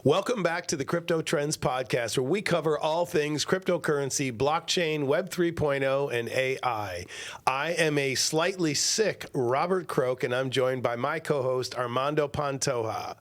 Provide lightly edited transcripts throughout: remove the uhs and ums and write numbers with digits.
Welcome back to the Crypto Trends Podcast, where we cover all things cryptocurrency, blockchain, Web 3.0, and AI. I am a slightly sick Robert Croak, and I'm joined by my co-host, Armando Pantoja.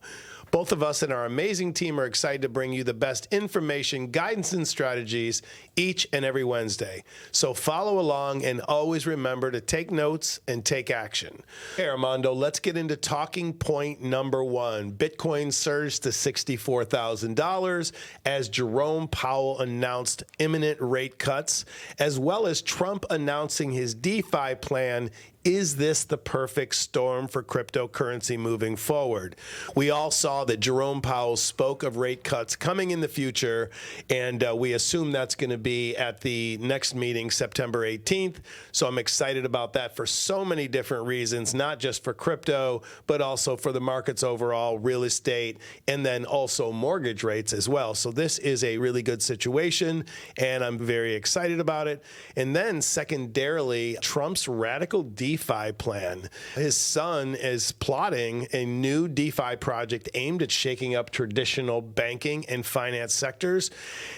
Both of us and our amazing team are excited to bring you the best information, guidance, and strategies each and every Wednesday. So follow along and always remember to take notes and take action. Hey, Armando, let's get into talking point number one. Bitcoin surged to $64,000 as Jerome Powell announced imminent rate cuts, as well as Trump announcing his DeFi plan. Is this the perfect storm for cryptocurrency moving forward? We all saw that Jerome Powell spoke of rate cuts coming in the future, and we assume that's going to be at the next meeting, September 18th. So I'm excited about that for so many different reasons, not just for crypto, but also for the markets overall, real estate, and then also mortgage rates as well. So this is a really good situation, and I'm very excited about it. And then secondarily, Trump's radical DeFi plan. His son is plotting a new DeFi project aimed at shaking up traditional banking and finance sectors.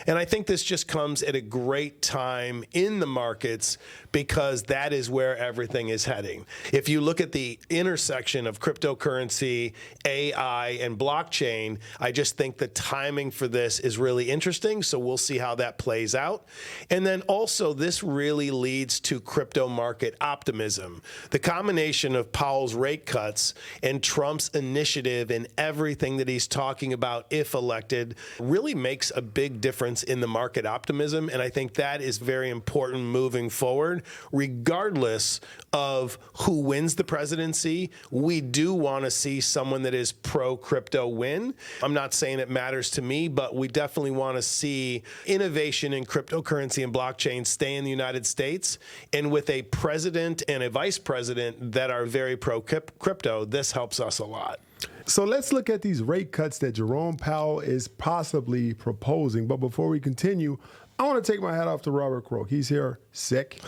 And I think this just comes at a great time in the markets because that is where everything is heading. If you look at the intersection of cryptocurrency, AI, and blockchain, I just think the timing for this is really interesting. So we'll see how that plays out. And then also this really leads to crypto market optimism. The combination of Powell's rate cuts and Trump's initiative and everything that he's talking about if elected really makes a big difference in the market optimism. And I think that is very important moving forward. Regardless of who wins the presidency, we do want to see someone that is pro-crypto win. I'm not saying it matters to me, but we definitely want to see innovation in cryptocurrency and blockchain stay in the United States. And with a president and a vice president that are very pro-crypto, this helps us a lot. So let's look at these rate cuts that Jerome Powell is possibly proposing. But before we continue, I want to take my hat off to Robert Croak. He's here sick.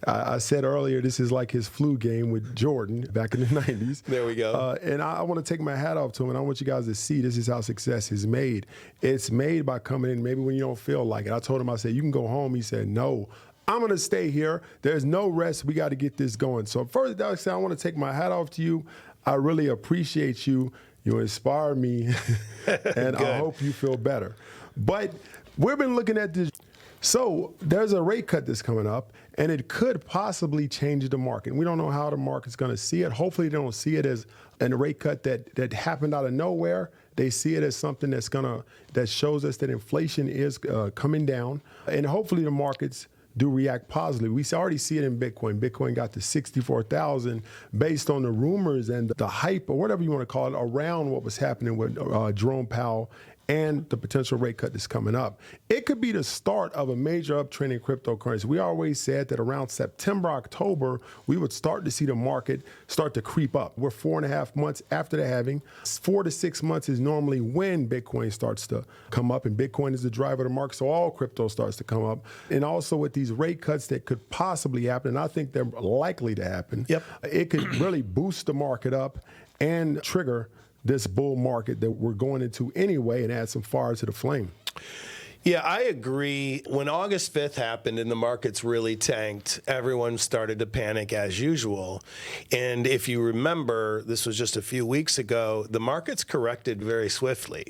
I said earlier, this is like his flu game with Jordan back in the 90s. There we go. And I want to take my hat off to him, and I want you guys to see this is how success is made. It's made by coming in maybe when you don't feel like it. I told him, I said, you can go home. He said, no. I'm going to stay here. There's no rest. We got to get this going. So first, I want to take my hat off to you. I really appreciate you. You inspire me, and I hope you feel better. But we've been looking at this. So there's a rate cut that's coming up, and it could possibly change the market. We don't know how the market's going to see it. Hopefully they don't see it as a rate cut that happened out of nowhere. They see it as something that shows us that inflation is coming down, and hopefully the markets do react positively. We already see it in Bitcoin. Bitcoin got to 64,000 based on the rumors and the hype, or whatever you want to call it, around what was happening with Jerome Powell and the potential rate cut that's coming up. It could be the start of a major uptrend in cryptocurrency. We always said that around September, October, we would start to see the market start to creep up. We're 4.5 months after the halving. 4 to 6 months is normally when Bitcoin starts to come up, and Bitcoin is the driver of the market, so all crypto starts to come up. And also with these rate cuts that could possibly happen, and I think they're likely to happen, it could really boost the market up and trigger this bull market that we're going into anyway and add some fire to the flame. Yeah, I agree. When August 5th happened and the markets really tanked, everyone started to panic as usual. And if you remember, this was just a few weeks ago, the markets corrected very swiftly.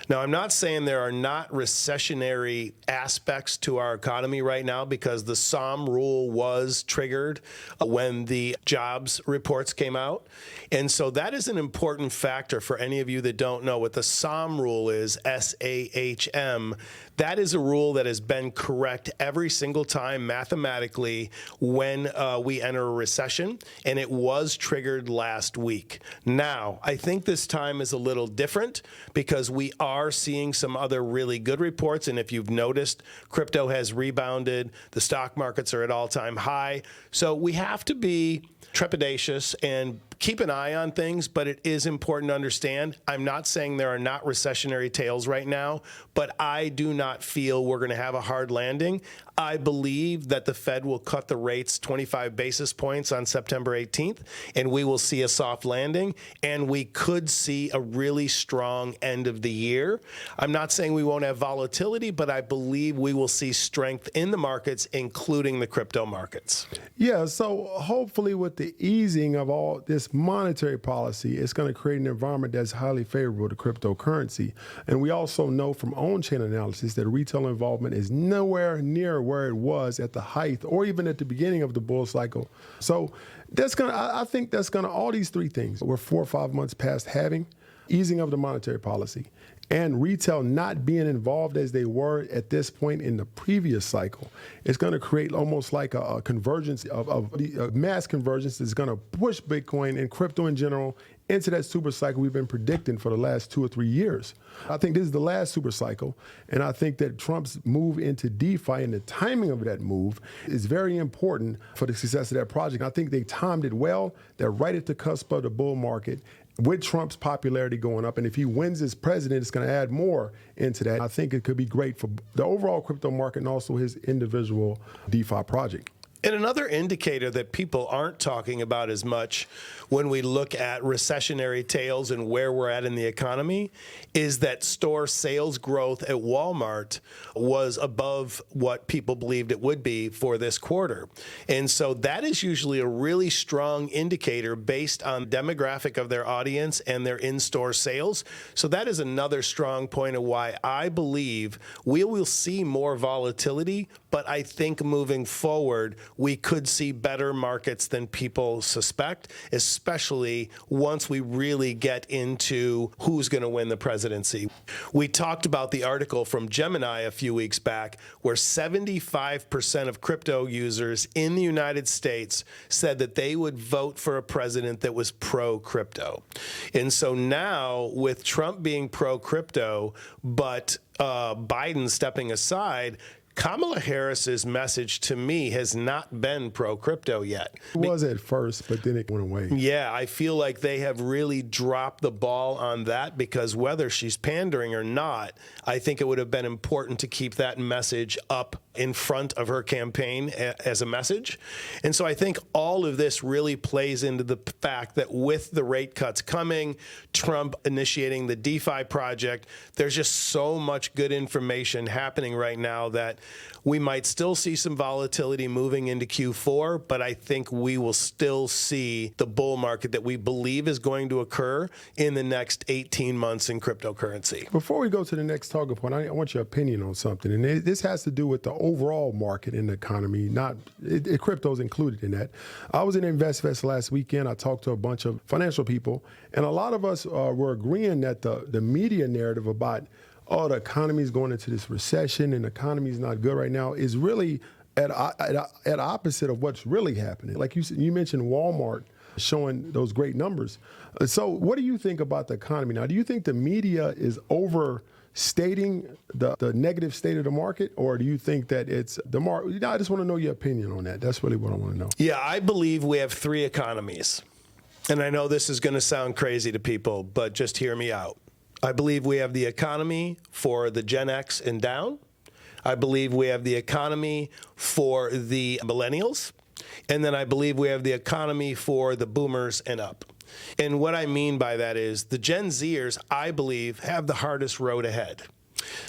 Now, I'm not saying there are not recessionary aspects to our economy right now because the SOM rule was triggered when the jobs reports came out. And so that is an important factor for any of you that don't know what the SOM rule is, SAHM. That is a rule that has been correct every single time mathematically when we enter a recession, and it was triggered last week. Now, I think this time is a little different because we are seeing some other really good reports, and if you've noticed, crypto has rebounded, the stock markets are at all-time high, so we have to be trepidatious and keep an eye on things, but it is important to understand. I'm not saying there are not recessionary tails right now, but I do not feel we're going to have a hard landing. I believe that the Fed will cut the rates 25 basis points on September 18th, and we will see a soft landing, and we could see a really strong end of the year. I'm not saying we won't have volatility, but I believe we will see strength in the markets, including the crypto markets. Yeah, so hopefully with the easing of all this monetary policy, it's going to create an environment that's highly favorable to cryptocurrency. And we also know from on-chain analysis that retail involvement is nowhere near where it was at the height or even at the beginning of the bull cycle. So I think that's going to, all these three things, we're 4 or 5 months past having easing of the monetary policy and retail not being involved as they were at this point in the previous cycle. It's going to create almost like a convergence of mass convergence that's going to push Bitcoin and crypto in general into that super cycle we've been predicting for the last 2 or 3 years. I think this is the last super cycle, and I think that Trump's move into DeFi and the timing of that move is very important for the success of that project. I think they timed it well. They're right at the cusp of the bull market with Trump's popularity going up, and if he wins as president, it's going to add more into that. I think it could be great for the overall crypto market and also his individual DeFi project. And another indicator that people aren't talking about as much when we look at recessionary tails and where we're at in the economy is that store sales growth at Walmart was above what people believed it would be for this quarter. And so that is usually a really strong indicator based on the demographic of their audience and their in-store sales. So that is another strong point of why I believe we will see more volatility, but I think moving forward, we could see better markets than people suspect, especially once we really get into who's going to win the presidency. We talked about the article from Gemini a few weeks back where 75% of crypto users in the United States said that they would vote for a president that was pro-crypto. And so now with Trump being pro-crypto, but Biden stepping aside, Kamala Harris's message to me has not been pro-crypto yet. It was at first, but then it went away. Yeah, I feel like they have really dropped the ball on that because whether she's pandering or not, I think it would have been important to keep that message up in front of her campaign as a message. And so I think all of this really plays into the fact that with the rate cuts coming, Trump initiating the DeFi project, there's just so much good information happening right now that we might still see some volatility moving into Q4, but I think we will still see the bull market that we believe is going to occur in the next 18 months in cryptocurrency. Before we go to the next talking point, I want your opinion on something. And this has to do with the overall market and the economy, crypto's included in that. I was in InvestFest last weekend. I talked to a bunch of financial people, and a lot of us were agreeing that the media narrative about the economy is going into this recession and the economy is not good right now is really at opposite of what's really happening. Like you mentioned Walmart showing those great numbers. So what do you think about the economy now? Do you think the media is overstating the negative state of the market, or do you think that it's the market? I just want to know your opinion on that. That's really what I want to know. Yeah, I believe we have 3 economies. And I know this is going to sound crazy to people, but just hear me out. I believe we have the economy for the Gen X and down. I believe we have the economy for the millennials. And then I believe we have the economy for the boomers and up. And what I mean by that is the Gen Zers, I believe, have the hardest road ahead.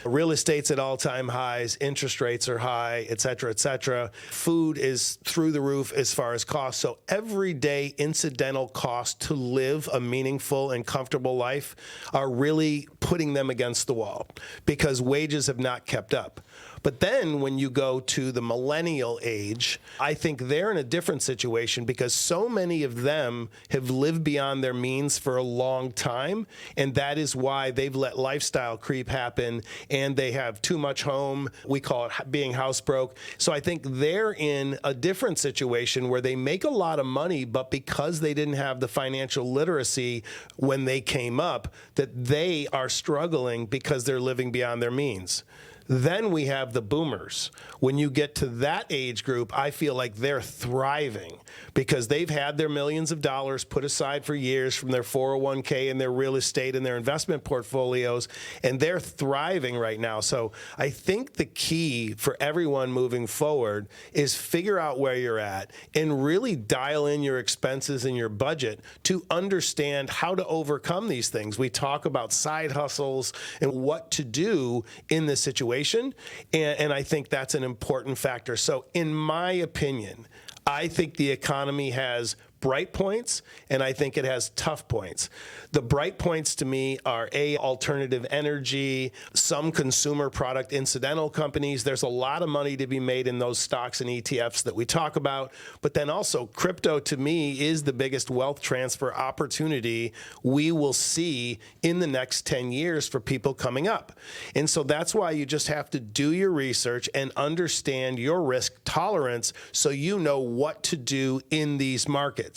Real estate's at all-time highs, interest rates are high, et cetera, et cetera. Food is through the roof as far as cost. So everyday incidental costs to live a meaningful and comfortable life are really putting them against the wall because wages have not kept up. But then when you go to the millennial age, I think they're in a different situation because so many of them have lived beyond their means for a long time, and that is why they've let lifestyle creep happen, and they have too much home. We call it being house broke. So I think they're in a different situation where they make a lot of money, but because they didn't have the financial literacy when they came up, that they are struggling because they're living beyond their means. Then we have the boomers. When you get to that age group, I feel like they're thriving because they've had their millions of dollars put aside for years from their 401k and their real estate and their investment portfolios, and they're thriving right now. So I think the key for everyone moving forward is figure out where you're at and really dial in your expenses and your budget to understand how to overcome these things. We talk about side hustles and what to do in this situation, and I think that's an important factor. So in my opinion, I think the economy has bright points, and I think it has tough points. The bright points to me are alternative energy, some consumer product incidental companies. There's a lot of money to be made in those stocks and ETFs that we talk about. But then also crypto to me is the biggest wealth transfer opportunity we will see in the next 10 years for people coming up. And so that's why you just have to do your research and understand your risk tolerance so you know what to do in these markets.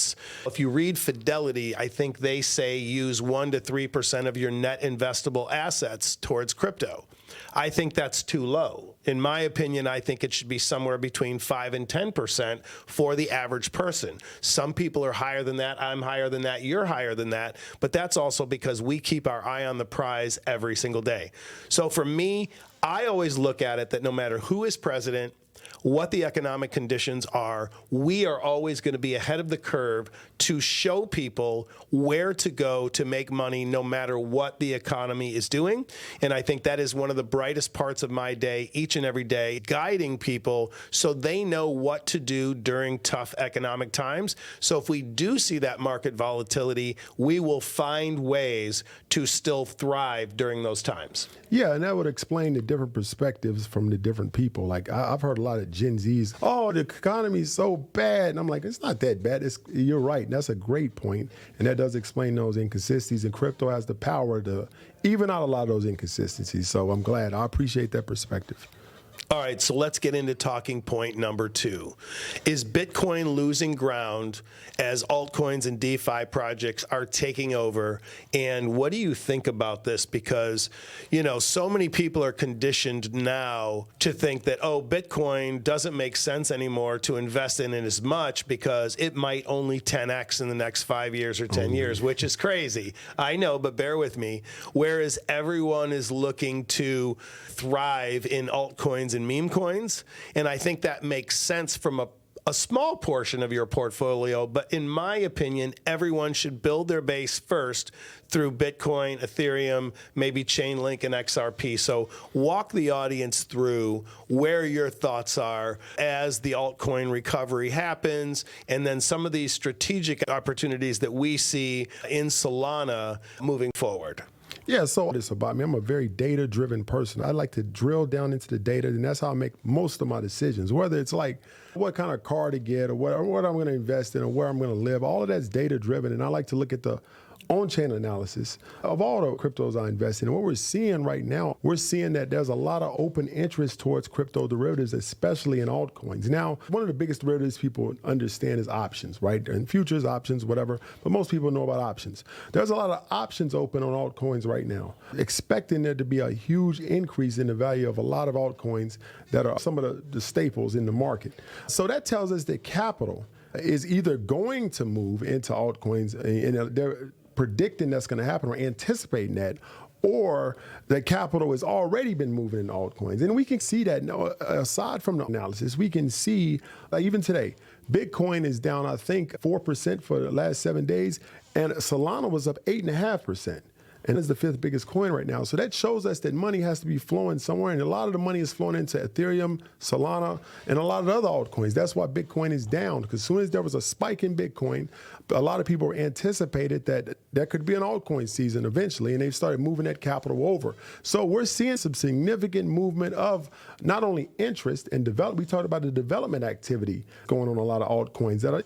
If you read Fidelity, I think they say use 1 to 3% of your net investable assets towards crypto. I think that's too low. In my opinion, I think it should be somewhere between 5 and 10% for the average person. Some people are higher than that. I'm higher than that. You're higher than that. But that's also because we keep our eye on the prize every single day. So for me, I always look at it that no matter who is president, what the economic conditions are, we are always going to be ahead of the curve to show people where to go to make money no matter what the economy is doing. And I think that is one of the brightest parts of my day, each and every day, guiding people so they know what to do during tough economic times. So if we do see that market volatility, we will find ways to still thrive during those times. Yeah, and that would explain the different perspectives from the different people. Like I've heard a lot of Gen Zs, oh, the economy is so bad. And I'm like, it's not that bad. You're right. That's a great point. And that does explain those inconsistencies. And crypto has the power to even out a lot of those inconsistencies. So I'm glad. I appreciate that perspective. All right, so let's get into talking point number 2. Is Bitcoin losing ground as altcoins and DeFi projects are taking over? And what do you think about this? Because, you know, so many people are conditioned now to think that, oh, Bitcoin doesn't make sense anymore to invest in it as much because it might only 10x in the next 5 years or 10 years, which is crazy. I know, but bear with me. Whereas everyone is looking to thrive in altcoins and meme coins. And I think that makes sense from a small portion of your portfolio. But in my opinion, everyone should build their base first through Bitcoin, Ethereum, maybe Chainlink and XRP. So walk the audience through where your thoughts are as the altcoin recovery happens, and then some of these strategic opportunities that we see in Solana moving forward. Yeah, so it's about me. I'm a very data-driven person. I like to drill down into the data, and that's how I make most of my decisions, whether it's like what kind of car to get or what I'm going to invest in or where I'm going to live. All of that's data-driven, and I like to look at the on-chain analysis of all the cryptos I invest in. And what we're seeing right now, we're seeing that there's a lot of open interest towards crypto derivatives, especially in altcoins. Now, one of the biggest derivatives people understand is options, right? And futures, options, whatever. But most people know about options. There's a lot of options open on altcoins right now, expecting there to be a huge increase in the value of a lot of altcoins that are some of the staples in the market. So that tells us that capital is either going to move into altcoins, and they're predicting that's going to happen or anticipating that, or the capital has already been moving in altcoins. And we can see that, aside from the analysis, we can see, even today, Bitcoin is down, I think, 4% for the last 7 days, and Solana was up 8.5%. And it's the 5th biggest coin right now. So that shows us that money has to be flowing somewhere. And a lot of the money is flowing into Ethereum, Solana, and a lot of other altcoins. That's why Bitcoin is down. Because as soon as there was a spike in Bitcoin, a lot of people anticipated that there could be an altcoin season eventually. And they've started moving that capital over. So we're seeing some significant movement of not only interest and development. We talked about the development activity going on a lot of altcoins.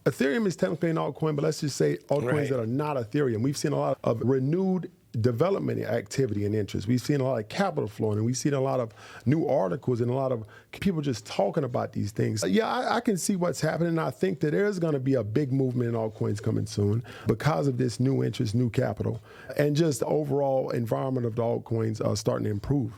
Ethereum is technically an altcoin, but let's just say altcoins that are not Ethereum. We've seen a lot of renewed development activity and interest. We've seen a lot of capital flowing, and we've seen a lot of new articles and a lot of people just talking about these things. Yeah, I can see what's happening. I think that there's going to be a big movement in altcoins coming soon because of this new interest, new capital, and just the overall environment of the altcoins starting to improve.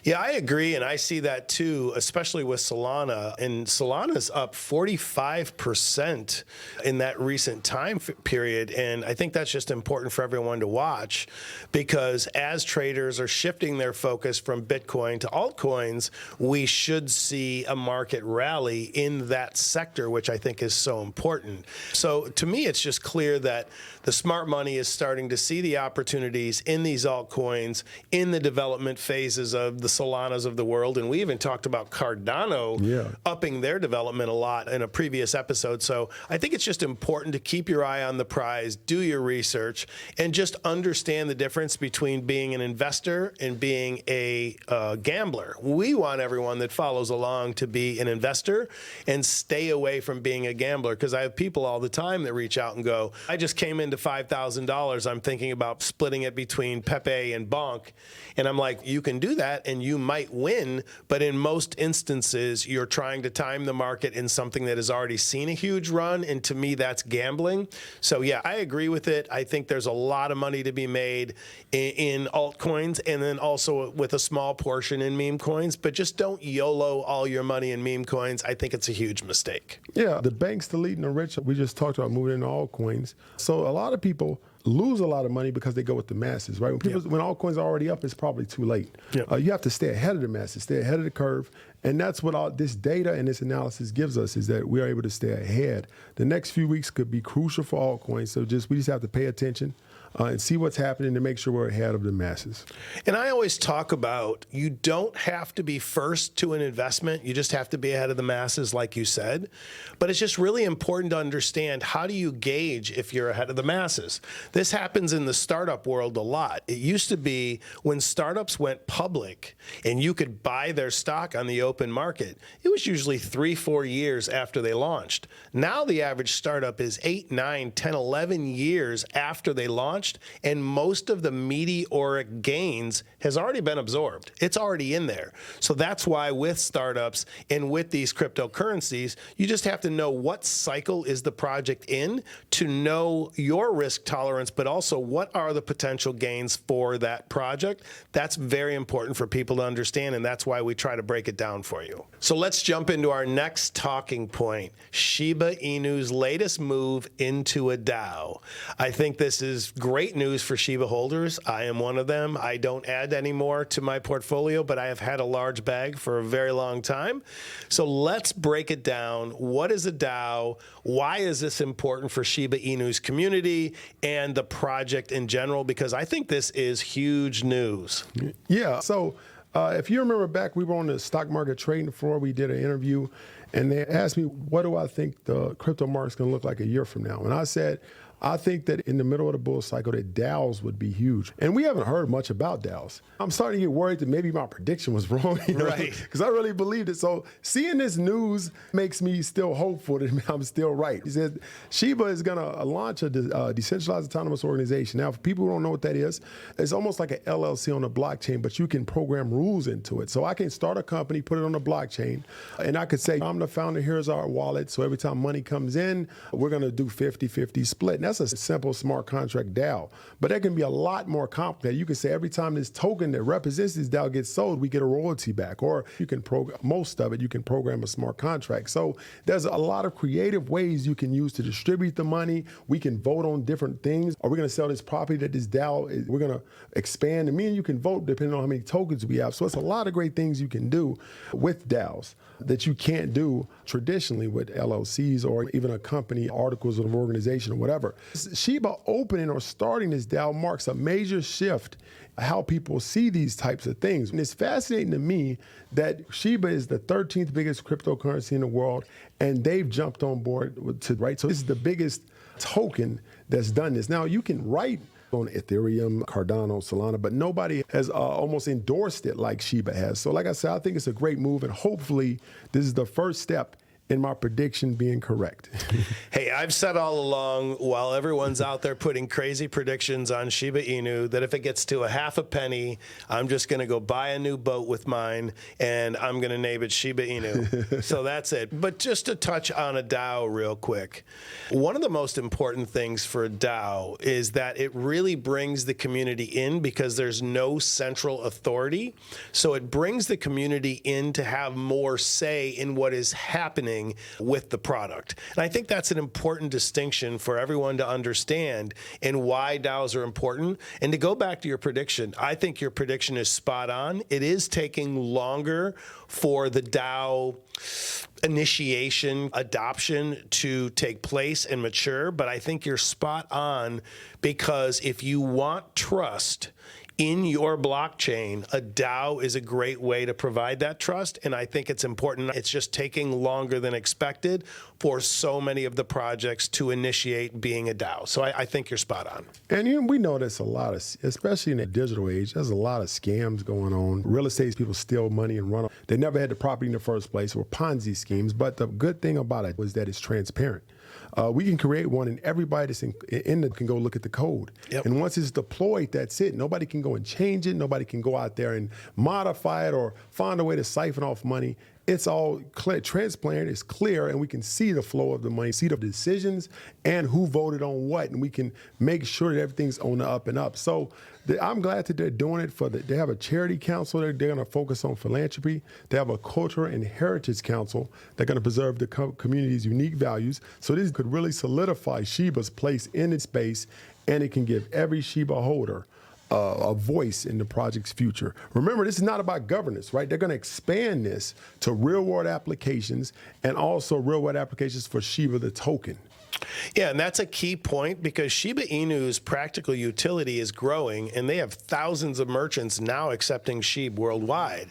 Yeah, I agree, and I see that too, especially with Solana. And Solana's up 45% in that recent time period, and I think that's just important for everyone to watch, because as traders are shifting their focus from Bitcoin to altcoins, we should see a market rally in that sector, which I think is so important. So to me, it's just clear that the smart money is starting to see the opportunities in these altcoins in the development phases of the Solanas of the world. And we even talked about Cardano upping their development a lot in a previous episode. So I think it's just important to keep your eye on the prize, do your research, and just understand the difference between being an investor and being a gambler. We want everyone that follows along to be an investor and stay away from being a gambler, because I have people all the time that reach out and go, I just came into $5,000. I'm thinking about splitting it between Pepe and Bonk. And I'm like, you can do that and you might win, but in most instances, you're trying to time the market in something that has already seen a huge run. And to me, that's gambling. So yeah, I agree with it. I think there's a lot of money to be made in altcoins, and then also with a small portion in meme coins, but just don't YOLO all your money in meme coins. I think it's a huge mistake. Yeah, the banks, the elite and the rich, we just talked about moving into altcoins. So a lot of people lose a lot of money because they go with the masses, right? When altcoins are already up, it's probably too late. You have to stay ahead of the masses, stay ahead of the curve. And that's what all this data and this analysis gives us, is that we are able to stay ahead. The next few weeks could be crucial for altcoins. So we just have to pay attention and see what's happening to make sure we're ahead of the masses. And I always talk about, you don't have to be first to an investment. You just have to be ahead of the masses, like you said. But it's just really important to understand, how do you gauge if you're ahead of the masses? This happens in the startup world a lot. It used to be when startups went public and you could buy their stock on the open market, it was usually 3-4 years after they launched. Now the average startup is 8, 9, 10, 11 years after they launched, and most of the meteoric gains has already been absorbed. It's already in there. So that's why with startups and with these cryptocurrencies, you just have to know what cycle is the project in to know your risk tolerance, but also what are the potential gains for that project. That's very important for people to understand, and that's why we try to break it down for you. So let's jump into our next talking point, Shiba Inu's latest move into a DAO. I think this is great news for Shiba holders. I am one of them. I don't add any more to my portfolio, but I have had a large bag for a very long time. So let's break it down. What is a DAO? Why is this important for Shiba Inu's community and the project in general? Because I think this is huge news. Yeah. So if you remember back, we were on the stock market trading floor. We did an interview, and they asked me, what do I think the crypto market's going to look like a year from now? And I said, I think that in the middle of the bull cycle, that DAOs would be huge. And we haven't heard much about DAOs. I'm starting to get worried that maybe my prediction was wrong. Right. Because I really believed it. So seeing this news makes me still hopeful that I'm still right. He said Shiba is going to launch a decentralized autonomous organization. Now, for people who don't know what that is, it's almost like an LLC on a blockchain, but you can program rules into it. So I can start a company, put it on the blockchain, and I could say, I'm the founder, here's our wallet. So every time money comes in, we're going to do 50-50 split. And that's a simple smart contract DAO. But that can be a lot more complicated. You can say every time this token that represents this DAO gets sold, we get a royalty back. Or you can program, most of it, you can program a smart contract. So there's a lot of creative ways you can use to distribute the money. We can vote on different things. Are we going to sell this property that this DAO is? We're going to expand. And me and you can vote depending on how many tokens we have. So it's a lot of great things you can do with DAOs that you can't do traditionally with LLCs or even a company, articles of an organization or whatever. Shiba opening or starting this DAO marks a major shift how people see these types of things. And it's fascinating to me that Shiba is the 13th biggest cryptocurrency in the world, and they've jumped on board right? So this is the biggest token that's done this. Now, you can write on Ethereum, Cardano, Solana, but nobody has almost endorsed it like Shiba has. So like I said, I think it's a great move, and hopefully this is the first step in my prediction being correct. Hey, I've said all along, while everyone's out there putting crazy predictions on Shiba Inu, that if it gets to a half a penny, I'm just going to go buy a new boat with mine, and I'm going to name it Shiba Inu. So that's it. But just to touch on a DAO real quick, one of the most important things for a DAO is that it really brings the community in because there's no central authority. So it brings the community in to have more say in what is happening with the product. And I think that's an important distinction for everyone to understand and why DAOs are important. And to go back to your prediction, I think your prediction is spot on. It is taking longer for the DAO initiation, adoption to take place and mature, but I think you're spot on because if you want trust in your blockchain, a DAO is a great way to provide that trust, and I think it's important. It's just taking longer than expected for so many of the projects to initiate being a DAO. So I think you're spot on. And we know there's a lot of, especially in the digital age, there's a lot of scams going on. Real estate people steal money and run. They never had the property in the first place, or Ponzi schemes. But the good thing about it was that it's transparent. We can create one, and everybody that's in it can go look at the code. Yep. And once it's deployed, that's it. Nobody can go and change it. Nobody can go out there and modify it or find a way to siphon off money. It's all clear, transparent, it's clear, and we can see the flow of the money, see the decisions, and who voted on what, and we can make sure that everything's on the up and up. So I'm glad that they're doing it. They have a charity council. They're going to focus on philanthropy. They have a culture and heritage council. They're going to preserve the community's unique values. So this could really solidify Shiba's place in its space, and it can give every Shiba holder a voice in the project's future. Remember, this is not about governance, right? They're going to expand this to real-world applications and also real-world applications for Shiba, the token. Yeah, and that's a key point because Shiba Inu's practical utility is growing, and they have thousands of merchants now accepting SHIB worldwide.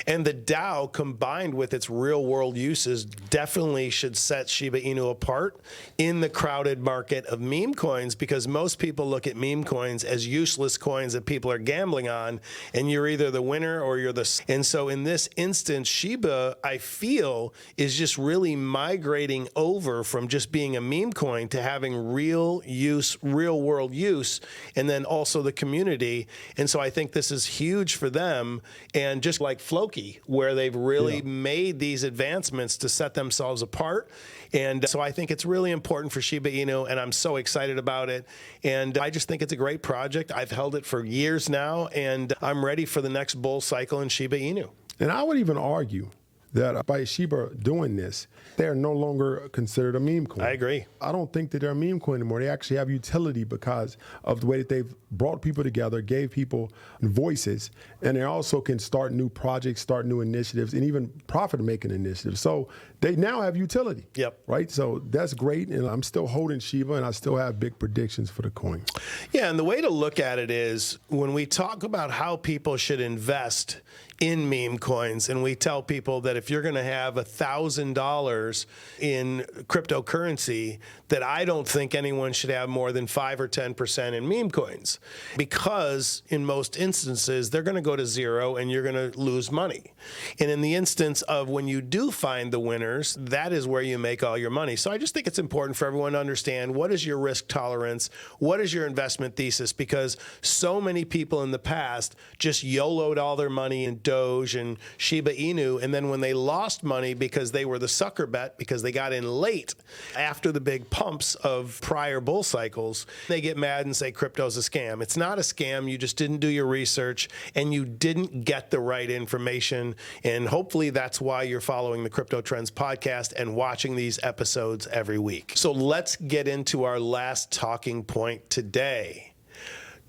And the DAO, combined with its real-world uses, definitely should set Shiba Inu apart in the crowded market of meme coins because most people look at meme coins as useless coins that people are gambling on, and you're either the winner or you're the... And so in this instance, Shiba, I feel, is just really migrating over from just being a meme coin to having real use, real world use, and then also the community. And so I think this is huge for them. And just like Floki, where they've really made these advancements to set themselves apart. And so I think it's really important for Shiba Inu, and I'm so excited about it. And I just think it's a great project. I've held it for years now, and I'm ready for the next bull cycle in Shiba Inu. And I would even argue that by Shiba doing this, they're no longer considered a meme coin. I agree. I don't think that they're a meme coin anymore. They actually have utility because of the way that they've brought people together, gave people voices, and they also can start new projects, start new initiatives, and even profit-making initiatives. So they now have utility. Yep. Right? So that's great, and I'm still holding Shiba, and I still have big predictions for the coin. Yeah, and the way to look at it is when we talk about how people should invest in meme coins, and we tell people that if you're going to have $1,000 in cryptocurrency, that I don't think anyone should have more than 5 or 10% in meme coins, because in most instances they're going to go to zero and you're going to lose money. And in the instance of when you do find the winners, that is where you make all your money. So I just think it's important for everyone to understand what is your risk tolerance, what is your investment thesis, because so many people in the past just YOLO'd all their money in Doge and Shiba Inu, and then when they lost money because they were the sucker bet because they got in late after the big pumps of prior bull cycles, they get mad and say crypto's a scam. It's not a scam. You just didn't do your research and you didn't get the right information. And hopefully that's why you're following the Crypto Trends podcast and watching these episodes every week. So let's get into our last talking point today.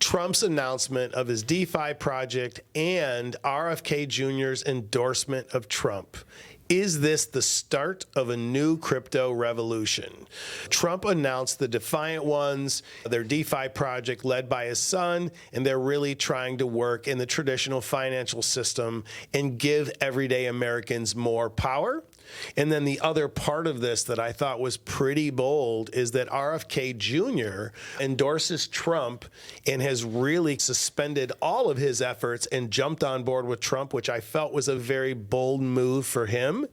Trump's announcement of his DeFi project and RFK Jr.'s endorsement of Trump. Is this the start of a new crypto revolution? Trump announced the Defiant Ones, their DeFi project led by his son, and they're really trying to work in the traditional financial system and give everyday Americans more power. And then the other part of this that I thought was pretty bold is that RFK Jr. endorses Trump and has really suspended all of his efforts and jumped on board with Trump, which I felt was a very bold move for him.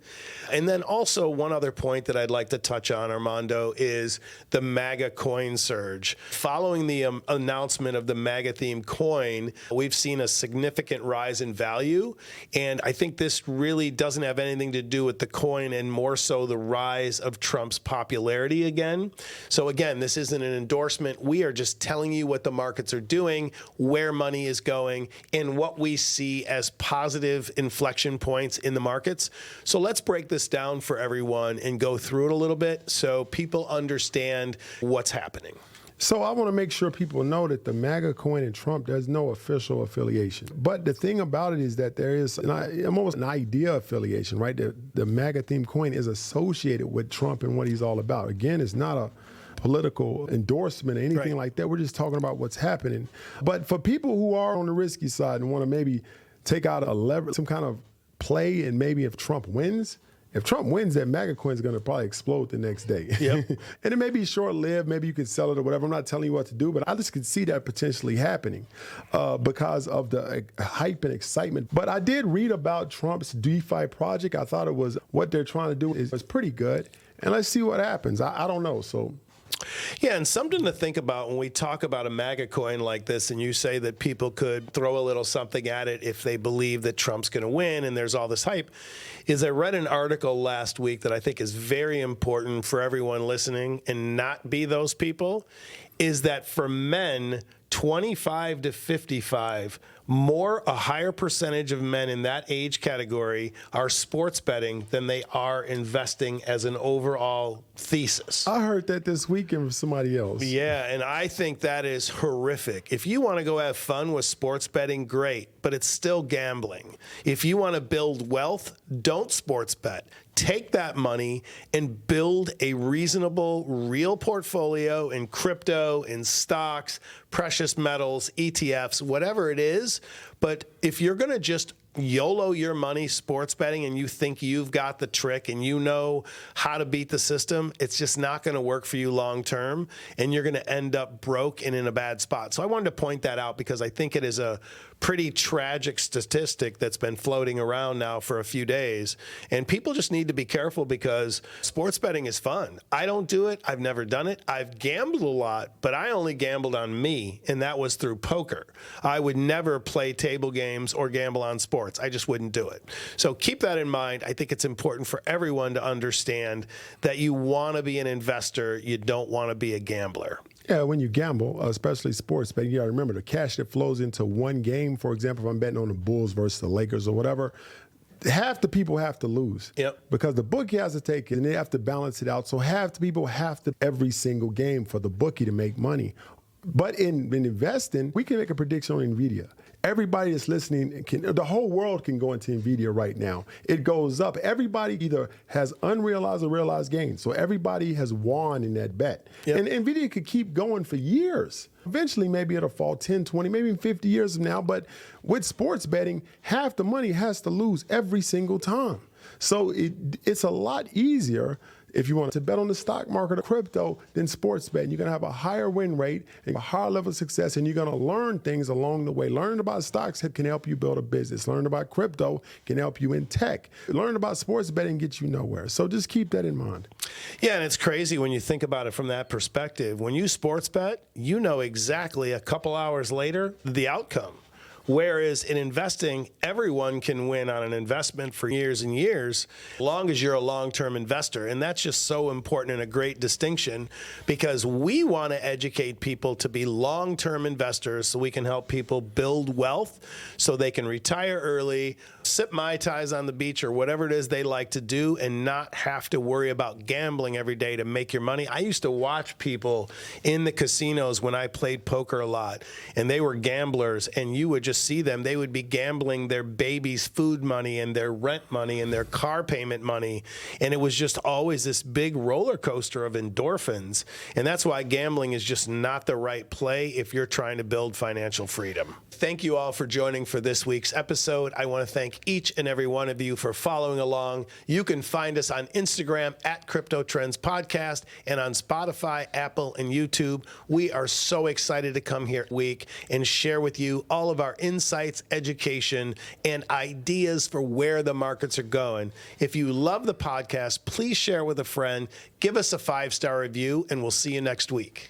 And then also one other point that I'd like to touch on, Armando, is the MAGA coin surge. Following the announcement of the MAGA-themed coin, we've seen a significant rise in value. And I think this really doesn't have anything to do with the coin and more so the rise of Trump's popularity again. So again, this isn't an endorsement. We are just telling you what the markets are doing, where money is going, and what we see as positive inflection points in the markets. So let's break this down for everyone and go through it a little bit so people understand what's happening. So I want to make sure people know that the MAGA coin and Trump, there's no official affiliation. But the thing about it is that there is almost an idea affiliation, right? The MAGA themed coin is associated with Trump and what he's all about. Again, it's not a political endorsement or anything like that. We're just talking about what's happening. But for people who are on the risky side and want to maybe take out a lever, some kind of play, and maybe if Trump wins, that MAGA coin is going to probably explode the next day. Yep. And it may be short-lived. Maybe you could sell it or whatever. I'm not telling you what to do, but I just could see that potentially happening because of the hype and excitement. But I did read about Trump's DeFi project. I thought it was what they're trying to do is pretty good. And let's see what happens. I don't know. So. Yeah, and something to think about when we talk about a MAGA coin like this, and you say that people could throw a little something at it if they believe that Trump's going to win and there's all this hype, is I read an article last week that I think is very important for everyone listening and not be those people, is that for men 25 to 55, a higher percentage of men in that age category are sports betting than they are investing as an overall thesis. I heard that this weekend from somebody else. Yeah, and I think that is horrific. If you want to go have fun with sports betting, great, but it's still gambling. If you want to build wealth, don't sports bet. Take that money and build a reasonable, real portfolio in crypto, in stocks, precious metals, ETFs, whatever it is. But if you're going to just YOLO your money sports betting and you think you've got the trick and you know how to beat the system, it's just not going to work for you long term, and you're going to end up broke and in a bad spot. So I wanted to point that out because I think it is a pretty tragic statistic that's been floating around now for a few days. And people just need to be careful because sports betting is fun. I don't do it. I've never done it. I've gambled a lot, but I only gambled on me, and that was through poker. I would never play table games or gamble on sports. I just wouldn't do it. So keep that in mind. I think it's important for everyone to understand that you want to be an investor. You don't want to be a gambler. Yeah, when you gamble, especially sports betting, you got to remember the cash that flows into one game. For example, if I'm betting on the Bulls versus the Lakers or whatever, half the people have to lose. Yep. Because the bookie has to take it and they have to balance it out. So half the people have to every single game for the bookie to make money. But in investing, we can make a prediction on NVIDIA. Everybody that's listening, the whole world can go into NVIDIA right now. It goes up. Everybody either has unrealized or realized gains. So everybody has won in that bet. Yep. And NVIDIA could keep going for years. Eventually, maybe it'll fall 10, 20, maybe 50 years from now. But with sports betting, half the money has to lose every single time. So it's a lot easier if you want to bet on the stock market or crypto than sports betting. You're going to have a higher win rate and a higher level of success, and you're going to learn things along the way. Learning about stocks can help you build a business. Learning about crypto can help you in tech. Learning about sports betting gets you nowhere. So just keep that in mind. Yeah, and it's crazy when you think about it from that perspective. When you sports bet, you know exactly a couple hours later the outcome. Whereas in investing, everyone can win on an investment for years and years, as long as you're a long-term investor. And that's just so important and a great distinction because we want to educate people to be long-term investors so we can help people build wealth so they can retire early, sip Mai Tais on the beach or whatever it is they like to do and not have to worry about gambling every day to make your money. I used to watch people in the casinos when I played poker a lot, and they were gamblers, and you would just just see them. They would be gambling their baby's food money and their rent money and their car payment money. And it was just always this big roller coaster of endorphins. And that's why gambling is just not the right play if you're trying to build financial freedom. Thank you all for joining for this week's episode. I want to thank each and every one of you for following along. You can find us on Instagram at Crypto Trends Podcast and on Spotify, Apple, and YouTube. We are so excited to come here week and share with you all of our insights, education, and ideas for where the markets are going. If you love the podcast, please share with a friend, give us a 5-star review, and we'll see you next week.